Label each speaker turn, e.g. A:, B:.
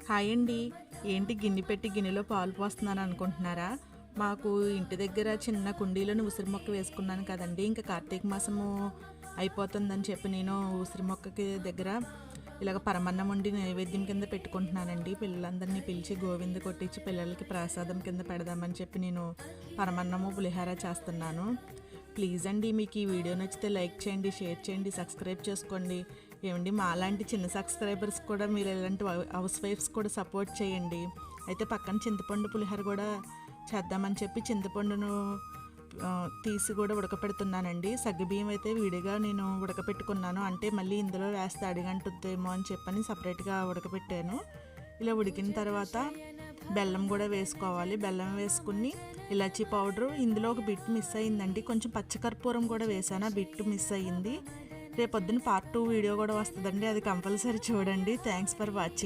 A: Hi అండి. ఏంటి గిన్నె పెట్టి గిన్నెలో పాలు పోస్తున్నాను అనుకుంటున్నారా? మాకు ఇంటి దగ్గర చిన్న కుండీలోని ఉసిరి మొక్క వేసుకున్నాను కదండి. ఇంకా కార్తీక మాసము అయిపోతుందని చెప్పి నేను ఉసిరి మొక్కకి దగ్గర ఇలాగ పరమన్నం వండి నైవేద్యం కింద పెట్టుకుంటున్నానండి. పిల్లలందరినీ పిలిచి గోవింద కొట్టించి పిల్లలకి ప్రసాదం కింద పెడదామని చెప్పి నేను పరమన్నము పులిహార చేస్తున్నాను. ప్లీజ్ అండి, మీకు ఈ వీడియో నచ్చితే లైక్ చేయండి, షేర్ చేయండి, సబ్స్క్రైబ్ చేసుకోండి. ఏమండి, మాలాంటి చిన్న సబ్స్క్రైబర్స్ కూడా మీరు ఇలాంటి హౌస్ వైఫ్స్ కూడా సపోర్ట్ చేయండి. అయితే పక్కన చింతపండు పులిహోర కూడా చేద్దామని చెప్పి చింతపండును తీసి కూడా ఉడకపెడుతున్నానండి. సగ్గుబియ్యం అయితే విడిగా నేను ఉడకపెట్టుకున్నాను, అంటే మళ్ళీ ఇందులో వేస్తే అడిగంటుద్దేమో అని చెప్పని సపరేట్గా ఉడకపెట్టాను. ఇలా ఉడికిన తర్వాత బెల్లం కూడా వేసుకోవాలి. బెల్లం వేసుకుని ఇలాచీ పౌడరు, ఇందులో ఒక బిట్ మిస్ అయ్యిందండి, కొంచెం పచ్చకర్పూరం కూడా వేసాను, ఆ బిట్ మిస్ అయ్యింది. రేపొద్దున పార్ట్ 2 వీడియో కూడా వస్తుందండి, అది కంపల్సరీ చూడండి. Thanks for watching.